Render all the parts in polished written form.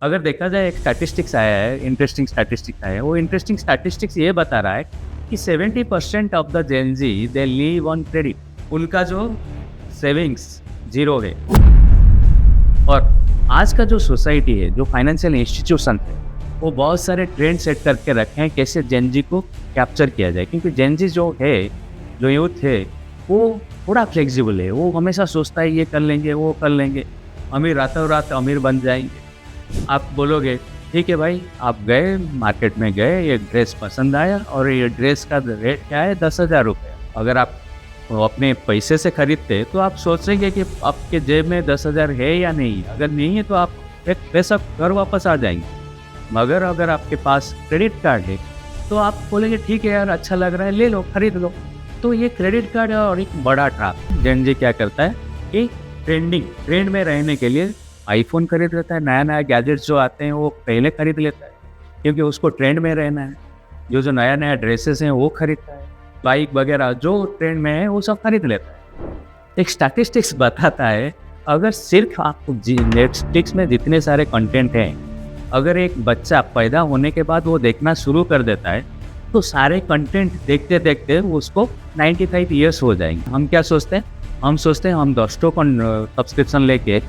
अगर देखा जाए एक स्टैटिस्टिक्स आया है, इंटरेस्टिंग स्टैटिस्टिक्स आया है। वो इंटरेस्टिंग स्टैटिस्टिक्स ये बता रहा है कि 70% of the Gen Z they live on credit. उनका जो सेविंग्स ज़ीरो है। और आज का जो सोसाइटी है, जो फाइनेंशियल इंस्टीट्यूशन है, वो बहुत सारे ट्रेंड सेट करके रखे हैं कैसे जेन ज़ी को कैप्चर किया जाए। क्योंकि जेन ज़ी जो है, जो यूथ है, वो थोड़ा फ्लेक्सिबल है। वो हमेशा सोचता है ये कर लेंगे, वो कर लेंगे, अमीर रातों रात अमीर बन जाएंगे। आप बोलोगे ठीक है भाई, आप गए मार्केट में गए, ये ड्रेस पसंद आया और ये ड्रेस का रेट क्या है, 10,000 रुपये। अगर आप अपने पैसे से खरीदते तो आप सोचेंगे कि आपके जेब में 10,000 है या नहीं। अगर नहीं है तो आप एक पैसा घर वापस आ जाएंगे। मगर अगर आपके पास क्रेडिट कार्ड है तो आप बोलेंगे ठीक है यार, अच्छा लग रहा है, ले लो, खरीद लो। तो ये क्रेडिट कार्ड और एक बड़ा ट्रैप। जेन ज़ी क्या करता है कि ट्रेंड में रहने के लिए आईफोन खरीद लेता है, नया नया गैजेट्स जो आते हैं वो पहले खरीद लेता है क्योंकि उसको ट्रेंड में रहना है। जो नया नया ड्रेसेस हैं वो खरीदता है, बाइक वगैरह जो ट्रेंड में है वो सब खरीद लेता है। एक स्टैटिस्टिक्स बताता है, अगर सिर्फ आप नेटफ्लिक्स में जितने सारे कंटेंट हैं, अगर एक बच्चा पैदा होने के बाद वो देखना शुरू कर देता है तो सारे कंटेंट देखते देखते उसको 95 ईयर्स हो जाएंगे। हम क्या सोचते हैं, हम सोचते हैं हम दोस्तों को सब्सक्रिप्शन लेके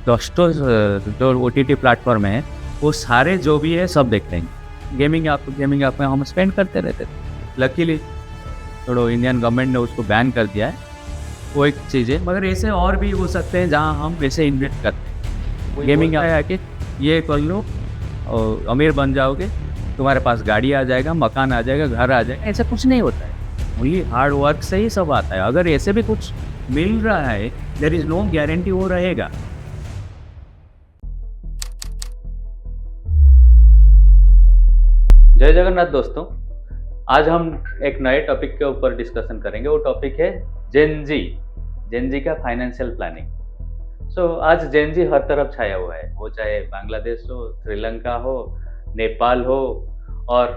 दोस्तों जो OTT प्लेटफॉर्म है वो सारे जो भी है सब देखते हैं। गेमिंग ऐप में हम स्पेंड करते रहते थे। लकीली थोड़ा इंडियन गवर्नमेंट ने उसको बैन कर दिया है, वो एक चीज़ है। मगर ऐसे और भी हो सकते हैं जहाँ हम वैसे इन्वेस्ट करते हैं। गेमिंग है कि ये कर लो और अमीर बन जाओगे, तुम्हारे पास गाड़ी आ जाएगा, मकान आ जाएगा, घर आ जाएगा। ऐसा कुछ नहीं होता है, वही हार्ड वर्क से ही सब आता है। अगर ऐसे भी कुछ मिल रहा है, देयर इज़ नो गारंटी वो रहेगा। जय जगन्नाथ दोस्तों, आज हम एक नए टॉपिक के ऊपर डिस्कशन करेंगे। वो टॉपिक है जेन ज़ी का फाइनेंशियल प्लानिंग। आज जेन ज़ी हर तरफ छाया हुआ है, वो चाहे बांग्लादेश हो, श्रीलंका हो, नेपाल हो, और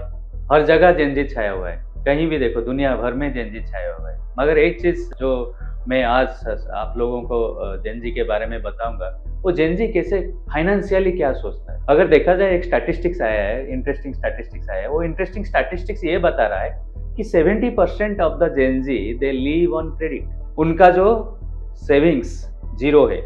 हर जगह जेन ज़ी छाया हुआ है। कहीं भी देखो दुनिया भर में जेन ज़ी छाया हुआ है। मगर एक चीज़ जो मैं आज आप लोगों को जेन ज़ी के बारे में बताऊंगा, वो जेन ज़ी कैसे फाइनेंशियली क्या सोचता है। अगर देखा जाए एक स्टैटिस्टिक्स आया है, इंटरेस्टिंग स्टैटिस्टिक्स आया है। वो इंटरेस्टिंग स्टैटिस्टिक्स ये बता रहा है कि 70% of the Gen Z they live on credit. उनका जो सेविंग्स जीरो है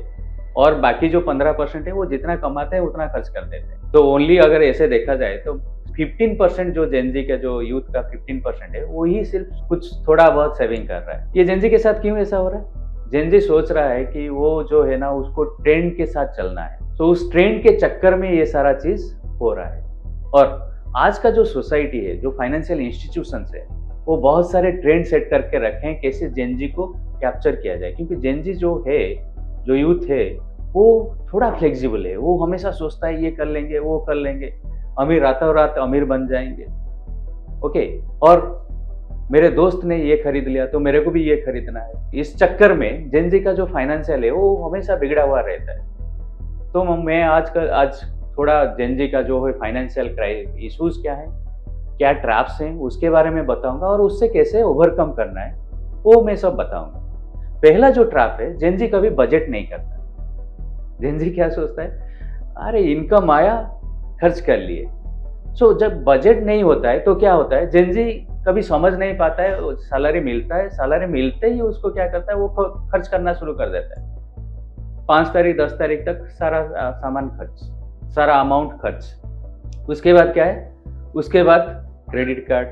और बाकी जो 15% है वो जितना कमाते हैं उतना खर्च कर देते हैं। तो ओनली अगर ऐसे देखा जाए तो 15% जो जेन ज़ी का जो यूथ का 15% है वो ही सिर्फ कुछ थोड़ा बहुत सेविंग कर रहा है। ये जेन ज़ी के साथ क्यों ऐसा हो रहा है? जेन ज़ी सोच रहा है कि वो जो है ना, उसको ट्रेंड के साथ चलना है। तो उस ट्रेंड के चक्कर में ये सारा चीज हो रहा है। और आज का जो सोसाइटी है, जो फाइनेंशियल इंस्टीट्यूशंस है, वो बहुत सारे ट्रेंड सेट करके रखे हैं कैसे जेन ज़ी को कैप्चर किया जाए। क्योंकि जेन ज़ी जो है, जो यूथ है, वो थोड़ा फ्लेक्सिबल है। वो हमेशा सोचता है ये कर लेंगे, वो कर लेंगे, अमीर रातों रात अमीर बन जाएंगे। ओके, और मेरे दोस्त ने ये खरीद लिया तो मेरे को भी ये खरीदना है। इस चक्कर में जेन ज़ी का जो फाइनेंशियल है वो हमेशा बिगड़ा हुआ रहता है। तो मैं आज थोड़ा जेन ज़ी का जो है फाइनेंशियल इश्यूज क्या है, क्या ट्रैप्स हैं, उसके बारे में बताऊंगा और उससे कैसे ओवरकम करना है वो मैं सब बताऊंगा। पहला जो ट्रैप है, जेन ज़ी कभी बजट नहीं करता। जेन ज़ी क्या सोचता है, अरे इनकम आया, खर्च कर लिए। जब बजट नहीं होता है तो क्या होता है, जेन ज़ी कभी समझ नहीं पाता है। सैलरी मिलता है, सैलरी मिलते ही उसको क्या करता है, वो खर्च करना शुरू कर देता है। 5 तारीख 10 तारीख तक सारा सामान खर्च, सारा अमाउंट खर्च। उसके बाद क्या है, उसके बाद क्रेडिट कार्ड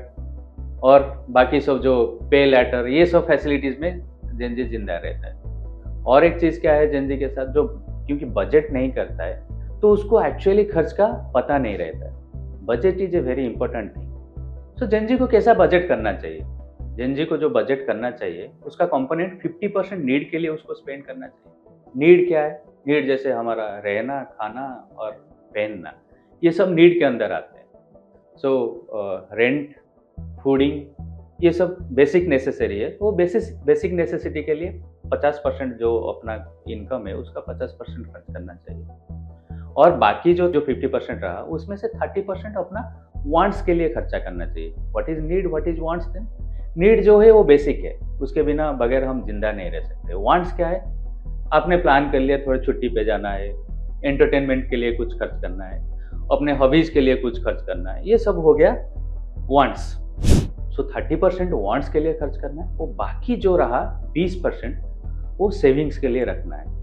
और बाकी सब जो पे लेटर, ये सब फैसिलिटीज में जेन ज़ी जिंदा रहता है। और एक चीज क्या है जेन ज़ी के साथ, जो क्योंकि बजट नहीं करता है तो उसको एक्चुअली खर्च का पता नहीं रहता है। Budget is a very important thing. Gen Z को कैसा बजट करना चाहिए? जेन ज़ी को जो बजट करना चाहिए, उसका कंपोनेंट 50% नीड के लिए उसको स्पेंड करना चाहिए। नीड क्या है? नीड जैसे हमारा रहना, खाना और पहनना, ये सब नीड के अंदर आते हैं। रेंट, फूडिंग, ये सब बेसिक नेसेसरी है। वो बेसिक नेसेसिटी के लिए 50% जो अपना इनकम है उसका 50% खर्च करना चाहिए। और बाकी जो 50% रहा उसमें से 30% अपना वांट्स के लिए खर्चा करना चाहिए। What is need, what is wants? Then need जो है वो बेसिक है, उसके बिना बगैर हम जिंदा नहीं रह सकते। वांट्स क्या है? आपने प्लान कर लिया थोड़ी छुट्टी पे जाना है, एंटरटेनमेंट के लिए कुछ खर्च करना है, अपने हॉबीज के लिए कुछ खर्च करना है, ये सब हो गया वांट्स। सो 30% वांट्स के लिए खर्च करना है, वो बाकी जो रहा 20% वो सेविंग्स के लिए रखना है।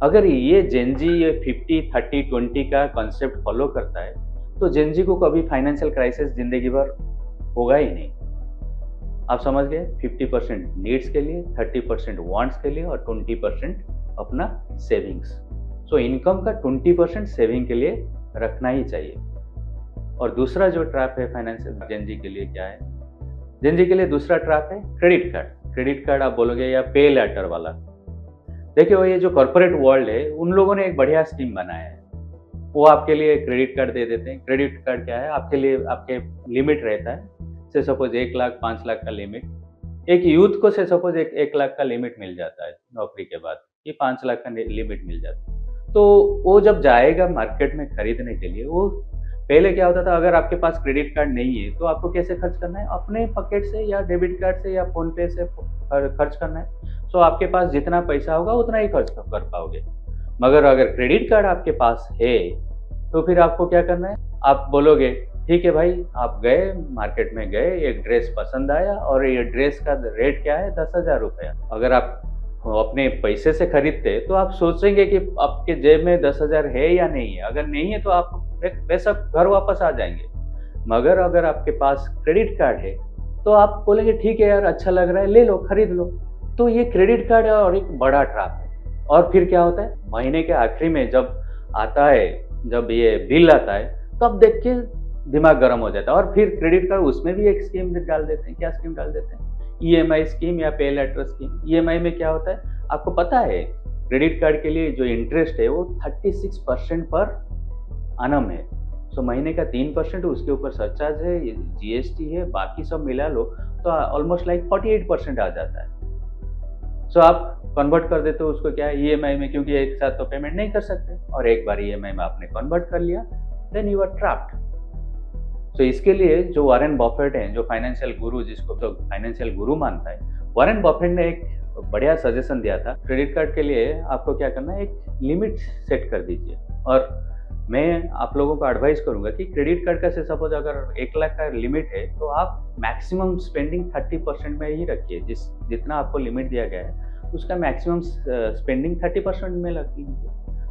अगर ये जेनजी ये 50-30-20 का कॉन्सेप्ट फॉलो करता है तो जेनजी को कभी फाइनेंशियल क्राइसिस जिंदगी भर होगा ही नहीं। आप समझ गए, 50% नीड्स के लिए, 30% वांट्स के लिए और 20% अपना सेविंग्स। सो इनकम का 20% सेविंग के लिए रखना ही चाहिए। और दूसरा जो ट्रैप है फाइनेंशियल जेनजी के लिए क्या है, जेनजी के लिए दूसरा ट्रैप है क्रेडिट कार्ड। क्रेडिट कार्ड आप बोलोगे या पे लेटर वाला। देखिए वो ये जो कॉर्पोरेट वर्ल्ड है उन लोगों ने एक बढ़िया स्कीम बनाया है, वो आपके लिए क्रेडिट कार्ड दे देते हैं। क्रेडिट कार्ड क्या है, आपके लिए आपके लिमिट रहता है, से सपोज 1 लाख 5 लाख का लिमिट। एक यूथ को से सपोज 1 लाख का लिमिट मिल जाता है नौकरी के बाद, ये 5 लाख का लिमिट मिल जाता है। तो वो जब जाएगा मार्केट में खरीदने के लिए, वो पहले क्या होता था, अगर आपके पास क्रेडिट कार्ड नहीं है तो आपको कैसे खर्च करना है, अपने पॉकेट से या डेबिट कार्ड से या फोन पे से खर्च करना है। तो आपके पास जितना पैसा होगा उतना ही खर्च कर पाओगे। मगर अगर क्रेडिट कार्ड आपके पास है तो फिर आपको क्या करना है, आप बोलोगे ठीक है भाई, आप गए मार्केट में गए, एक ड्रेस पसंद आया और ये ड्रेस का रेट क्या है 10,000 रुपया। अगर आप अपने पैसे से खरीदते तो आप सोचेंगे कि आपके जेब में 10,000 है या नहीं है। अगर नहीं है तो आप बेशक घर वापस आ जाएंगे। मगर अगर आपके पास क्रेडिट कार्ड है तो आप बोलेंगे ठीक है यार, अच्छा लग रहा है, ले लो, खरीद लो। तो ये क्रेडिट कार्ड है और एक बड़ा ट्रैप है। और फिर क्या होता है, महीने के आखिरी में जब आता है, जब ये बिल आता है, तब देख के दिमाग गर्म हो जाता है। और फिर क्रेडिट कार्ड उसमें भी एक स्कीम डाल देते हैं। क्या स्कीम डाल देते हैं, ईएमआई स्कीम या पे लेटर स्कीम। ईएमआई में क्या होता है आपको पता है, क्रेडिट कार्ड के लिए जो इंटरेस्ट है वो 36% पर आनम है। सो महीने का 3%, उसके ऊपर सरचार्ज है, जीएसटी है, बाकी सब मिला लो तो ऑलमोस्ट लाइक 48% आ जाता है। सो आप कन्वर्ट कर देते हो उसको क्या है ईएमआई में, क्योंकि एक साथ तो पेमेंट नहीं कर सकते, और एक बार ईएमआई में आपने कन्वर्ट कर लिया, देन यू आर ट्रैप्ड। सो इसके लिए जो वॉरेन बफेट हैं, जो फाइनेंशियल गुरु, जिसको तो फाइनेंशियल गुरु मानता है, वॉरेन बफेट ने एक बढ़िया सजेशन दिया था। क्रेडिट कार्ड के लिए आपको क्या करना है, एक लिमिट सेट कर दीजिए। और मैं आप लोगों को एडवाइस करूंगा कि क्रेडिट कार्ड का से सपोज अगर 1 लाख का लिमिट है तो आप मैक्सिमम स्पेंडिंग 30% में ही रखिए। जितना आपको लिमिट दिया गया है उसका मैक्सिमम स्पेंडिंग 30% में रखिए।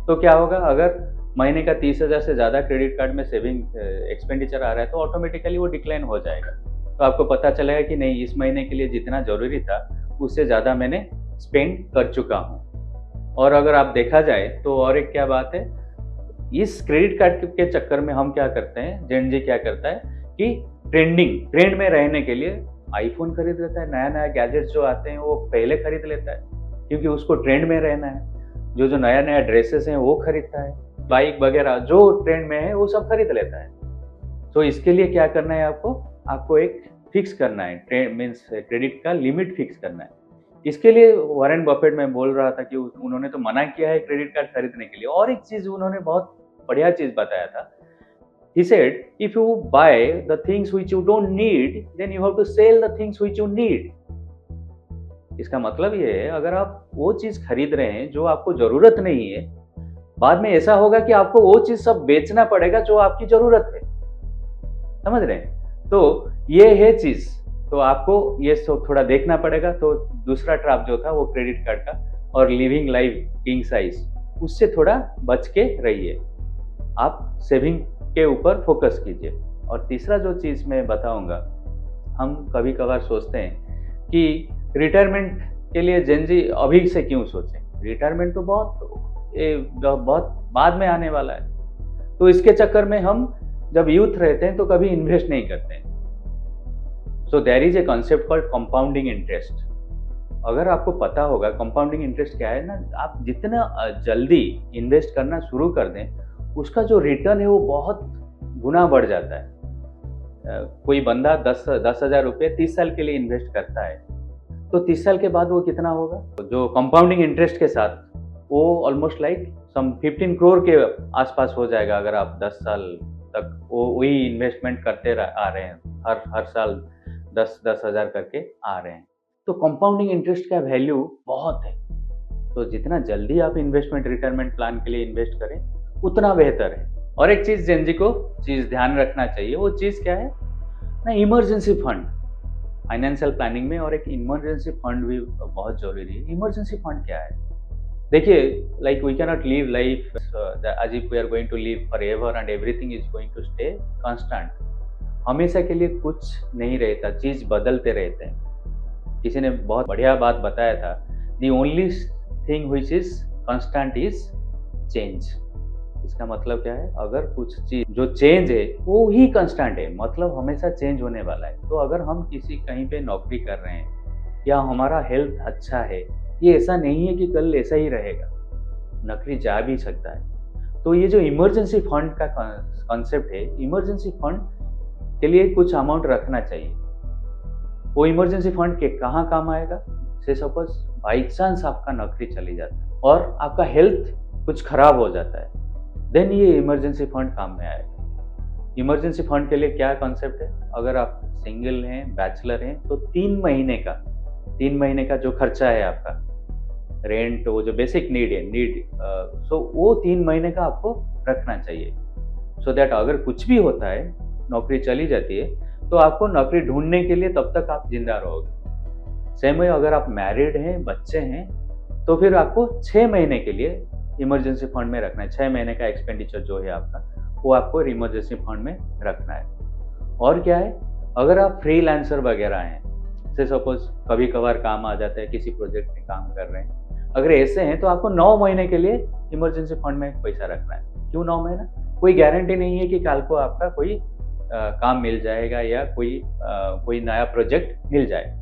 तो क्या होगा, अगर महीने का 30,000 से ज़्यादा क्रेडिट कार्ड में सेविंग एक्सपेंडिचर आ रहा है तो ऑटोमेटिकली वो डिक्लाइन हो जाएगा। तो आपको पता चलेगा कि नहीं, इस महीने के लिए जितना ज़रूरी था उससे ज़्यादा मैंने स्पेंड कर चुका हूँ। और अगर आप देखा जाए तो और एक क्या बात है, इस क्रेडिट कार्ड के चक्कर में हम क्या करते हैं, जेन जी क्या करता है कि ट्रेंड में रहने के लिए आईफोन खरीद लेता है, नया नया गैजेट्स जो आते हैं वो पहले खरीद लेता है क्योंकि उसको ट्रेंड में रहना है। जो नया नया ड्रेसेस हैं वो खरीदता है, बाइक वगैरह जो ट्रेंड में है वो सब खरीद लेता है। तो इसके लिए क्या करना है, आपको एक फिक्स करना है, ट्रेंड मीन्स क्रेडिट का लिमिट फिक्स करना है। इसके लिए वॉरेन बफेट में बोल रहा था कि उन्होंने तो मना किया है क्रेडिट कार्ड खरीदने के लिए। और एक चीज उन्होंने बहुत बढ़िया चीज बताया था। He said, if you buy the things which you don't need, then you have to sell the things which you need. इसका मतलब ये है, अगर आप वो चीज खरीद रहे हैं जो आपको जरूरत नहीं है, बाद में ऐसा होगा कि आपको वो चीज सब बेचना पड़ेगा जो आपकी जरूरत है। समझ रहे हैं? तो ये है चीज, तो आपको ये सब थोड़ा देखना पड़ेगा। तो दूसरा ट्रैप जो था वो क्रेडिट कार्ड का और लिविंग लाइफ किंग साइज, उससे थोड़ा बच के रहिए। आप सेविंग के ऊपर फोकस कीजिए। और तीसरा जो चीज मैं बताऊंगा, हम कभी कभार सोचते हैं कि रिटायरमेंट के लिए जेन जी अभी से क्यों सोचें, रिटायरमेंट तो बहुत बाद में आने वाला है। तो इसके चक्कर में हम जब यूथ रहते हैं तो कभी इन्वेस्ट नहीं करते हैं। So there is a concept called compounding interest. अगर आपको पता होगा कंपाउंडिंग इंटरेस्ट क्या है ना, आप जितना जल्दी इन्वेस्ट करना शुरू कर दें उसका जो रिटर्न है वो बहुत गुना बढ़ जाता है। कोई बंदा 10,000 रुपये 30 साल के लिए इन्वेस्ट करता है तो 30 साल के बाद वो कितना होगा, जो कंपाउंडिंग इंटरेस्ट के साथ वो ऑलमोस्ट लाइक सम 15 करोड़ के आसपास हो जाएगा। अगर आप 10 साल तक वही इन्वेस्टमेंट करते आ रहे हैं, हर साल 10 हज़ार करके आ रहे हैं, तो कंपाउंडिंग इंटरेस्ट का वैल्यू बहुत है। तो जितना जल्दी आप इन्वेस्टमेंट रिटायरमेंट प्लान के लिए इन्वेस्ट करें उतना बेहतर है। और एक चीज़ जेन जी को ध्यान रखना चाहिए, वो चीज़ क्या है ना, इमरजेंसी फंड। फाइनेंशियल प्लानिंग में और एक इमरजेंसी फंड भी बहुत ज़रूरी है। इमरजेंसी फंड क्या है? देखिए, like we cannot live life as if we are going to live forever and everything is going to stay constant. हमेशा के लिए कुछ नहीं रहता, चीज़ बदलते रहते हैं। किसी ने बहुत बढ़िया बात बताया था, the only thing which is constant is change. इसका मतलब क्या है, अगर कुछ चीज़ जो चेंज है वो ही कांस्टेंट है, मतलब हमेशा चेंज होने वाला है। तो अगर हम किसी कहीं पे नौकरी कर रहे हैं या हमारा हेल्थ अच्छा है, ये ऐसा नहीं है कि कल ऐसा ही रहेगा, नौकरी जा भी सकता है। तो ये जो इमरजेंसी फंड का कॉन्सेप्ट है, इमरजेंसी फंड के लिए कुछ अमाउंट रखना चाहिए। वो इमरजेंसी फंड के कहाँ काम आएगा? से सपोज बाई चांस आपका नौकरी चली जाता है और आपका हेल्थ कुछ खराब हो जाता है, देन ये इमरजेंसी फंड काम में आएगा। इमरजेंसी फंड के लिए क्या कॉन्सेप्ट है, अगर आप सिंगल हैं, बैचलर हैं, तो 3 महीने का जो खर्चा है आपका, रेंट, वो जो बेसिक नीड है, सो वो 3 महीने का आपको रखना चाहिए। सो दैट अगर कुछ भी होता है, नौकरी चली जाती है, तो आपको नौकरी ढूंढने के लिए तब तक आप जिंदा रहोगे। सेम वे अगर आप मैरिड हैं, बच्चे हैं, तो फिर आपको 6 महीने के लिए इमरजेंसी फंड में रखना है। 6 महीने का एक्सपेंडिचर जो है आपका, वो आपको इमरजेंसी फंड में रखना है। और क्या है, अगर आप फ्रीलांसर वगैरह हैं, से सपोज कभी कभार काम आ जाता है, किसी प्रोजेक्ट में काम कर रहे हैं, अगर ऐसे हैं तो आपको 9 महीने के लिए इमरजेंसी फंड में पैसा रखना है। क्यों 9 महीना? कोई गारंटी नहीं है कि कल को आपका कोई काम मिल जाएगा या कोई नया प्रोजेक्ट मिल जाए।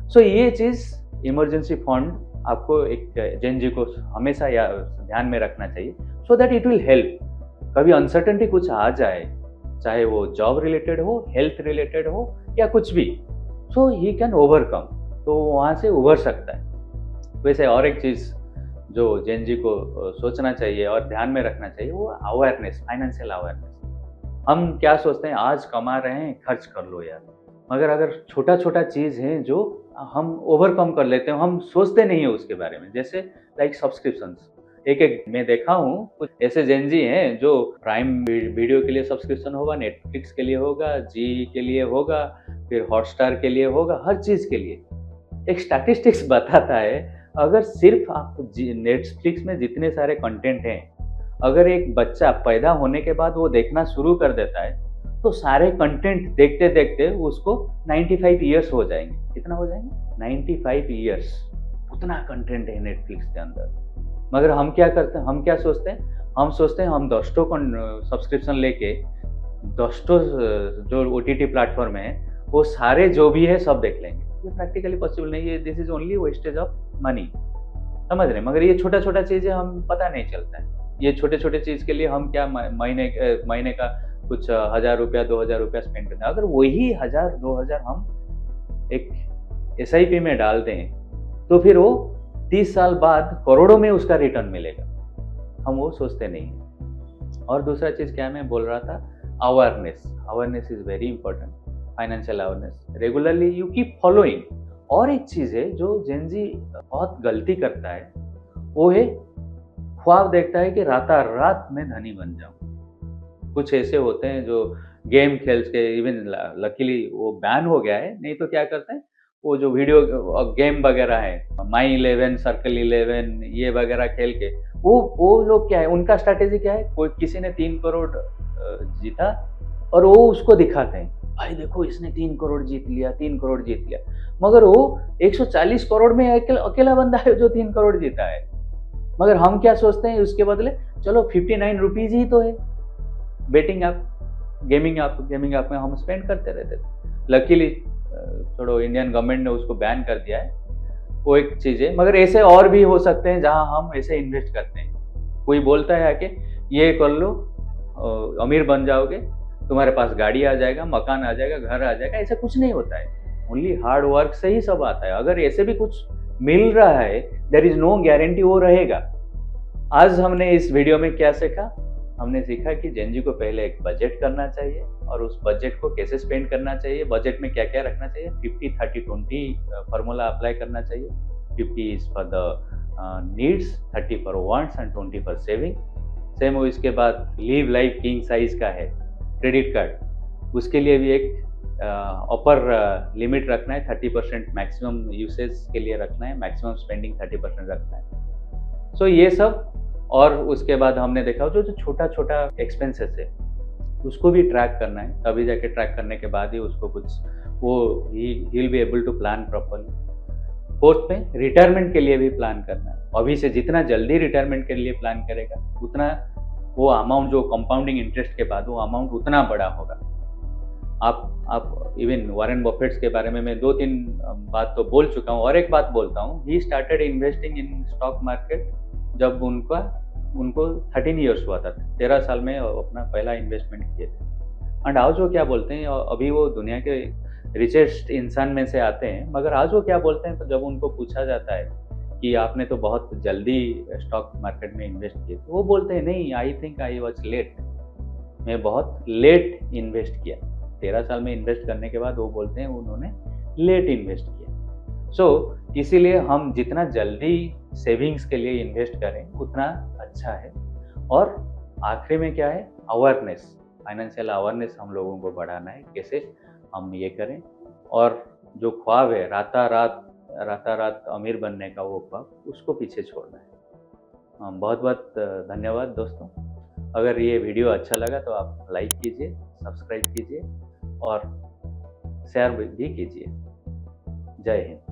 सो ये चीज़ इमरजेंसी फंड आपको एक जेन जी को हमेशा ध्यान में रखना चाहिए, so that it will help. कभी अनसर्टेनिटी कुछ आ जाए, चाहे वो जॉब रिलेटेड हो, हेल्थ रिलेटेड हो या कुछ भी, सो ही कैन ओवरकम, तो वहाँ से उभर सकता है। वैसे और एक चीज़ जो जेन जी को सोचना चाहिए और ध्यान में रखना चाहिए, वो अवेयरनेस, फाइनेंशियल अवेयरनेस। हम क्या सोचते हैं, आज कमा रहे हैं, खर्च कर लो यार। मगर अगर छोटा छोटा चीज़ है जो हम ओवरकम कर लेते हैं, हम सोचते नहीं है उसके बारे में, जैसे लाइक सब्सक्रिप्शंस। एक मैं देखा हूँ कुछ ऐसे जेन जी हैं जो प्राइम वीडियो के लिए सब्सक्रिप्शन होगा, नेटफ्लिक्स के लिए होगा, जी के लिए होगा, फिर हॉटस्टार के लिए होगा, हर चीज़ के लिए। एक स्टैटिस्टिक्स बताता है, अगर सिर्फ आप नेटफ्लिक्स में जितने सारे कंटेंट हैं, अगर एक बच्चा पैदा होने के बाद वो देखना शुरू कर देता है, तो सारे कंटेंट देखते देखते उसको 95 ईयर्स हो जाएंगे। कितना हो जाएंगे? 95 ईयर्स। उतना कंटेंट है नेटफ्लिक्स के अंदर। मगर हम क्या करते हैं, हम क्या सोचते हैं, हम सोचते हैं हम 10 सब्सक्रिप्शन लेके 10 जो OTT प्लेटफॉर्म है, वो सारे जो भी है सब देख लेंगे। ये प्रैक्टिकली पॉसिबल नहीं है। This is only wastage of money, समझ रहे हैं? मगर ये छोटा छोटा चीज़ें हम पता नहीं चलता है। ये छोटे छोटे चीज़ के लिए हम क्या महीने का कुछ 1000 रुपया 2000 रुपया स्पेंड करते हैं। अगर वही 1000 2000 हम एक SIP में डाल दें, तो फिर वो 30 साल बाद करोड़ों में उसका रिटर्न मिलेगा। हम वो सोचते नहीं हैं। और दूसरा चीज़ क्या मैं बोल रहा था, awareness is very important. Financial awareness regularly you keep following. और एक चीज़ है जो जेन जी बहुत गलती करता है, वो है ख्वाब देखता है कि रात मैं धनी बन जाऊं। कुछ ऐसे होते हैं जो गेम खेल के, इवन लकीली वो बैन हो गया है, नहीं तो क्या करते हैं, वो जो वीडियो गेम वगैरह है, माई 11 सर्कल 11 ये वगैरह खेल के, वो लोग क्या है, उनका स्ट्रैटेजी क्या है, कोई किसी ने 3 करोड़ जीता और वो उसको दिखाते हैं, भाई देखो इसने 3 करोड़ जीत लिया, 3 करोड़ जीत लिया। मगर वो 140 करोड़ में अकेला बंदा है जो 3 करोड़ जीता है। मगर हम क्या सोचते हैं उसके बदले, चलो 59 रुपीज ही तो है, बेटिंग ऐप, गेमिंग ऐप में हम स्पेंड करते रहते थे। लकीली थोड़ा इंडियन गवर्नमेंट ने उसको बैन कर दिया है, वो एक चीज़ है। मगर ऐसे और भी हो सकते हैं जहां हम ऐसे इन्वेस्ट करते हैं। कोई बोलता है आके ये कर लो, अमीर बन जाओगे, तुम्हारे पास गाड़ी आ जाएगा, मकान आ जाएगा, घर आ जाएगा। ऐसा कुछ नहीं होता है, ओनली हार्ड वर्क से ही सब आता है। अगर ऐसे भी कुछ मिल रहा है, देयर इज नो गारंटी वो रहेगा। आज हमने इस वीडियो में क्या सीखा? हमने सीखा कि जेन जी को पहले एक बजट करना चाहिए और उस बजट को कैसे स्पेंड करना चाहिए, बजट में क्या क्या रखना चाहिए। 50-30-20 फार्मूला अप्लाई करना चाहिए। 50 is for the needs, 30 for wants and 20 for saving. Same वो इसके बाद लिव लाइफ किंग साइज का है क्रेडिट कार्ड, उसके लिए भी एक अपर लिमिट रखना है 30%, मैक्सिमम यूसेज के लिए रखना है, मैक्सिमम स्पेंडिंग 30% रखना है। सो ये सब, और उसके बाद हमने देखा जो जो छोटा छोटा एक्सपेंसेस है उसको भी ट्रैक करना है, तभी जाके ट्रैक करने के बाद ही उसको कुछ वो ही will be able to plan properly. Fourth में रिटायरमेंट के लिए भी प्लान करना है। अभी से जितना जल्दी रिटायरमेंट के लिए प्लान करेगा उतना वो अमाउंट जो कंपाउंडिंग इंटरेस्ट के बाद वो अमाउंट उतना बड़ा होगा। आप इवन वॉरेन बफेट्स के बारे में मैं 2-3 बात तो बोल चुका हूँ, और एक बात बोलता हूँ, he started investing in stock market जब उनको 13 ईयर्स हुआ था, 13 साल में अपना पहला इन्वेस्टमेंट किए थे। एंड आज वो क्या बोलते हैं, अभी वो दुनिया के रिचेस्ट इंसान में से आते हैं, मगर आज वो क्या बोलते हैं, तो जब उनको पूछा जाता है कि आपने तो बहुत जल्दी स्टॉक मार्केट में इन्वेस्ट किए, तो वो बोलते हैं नहीं, I think I was late, मैं बहुत लेट इन्वेस्ट किया। 13 साल में इन्वेस्ट करने के बाद वो बोलते हैं उन्होंने लेट इन्वेस्ट किया। सो इसीलिए हम जितना जल्दी सेविंग्स के लिए इन्वेस्ट करें उतना अच्छा है। और आखिरी में क्या है, अवेयरनेस, फाइनेंशियल अवेयरनेस हम लोगों को बढ़ाना है, कैसे हम ये करें। और जो ख्वाब है राता रात अमीर बनने का, वो ख्वाब उसको पीछे छोड़ना है। बहुत बहुत धन्यवाद दोस्तों। अगर ये वीडियो अच्छा लगा तो आप लाइक कीजिए, सब्सक्राइब कीजिए और शेयर भी कीजिए। जय हिंद।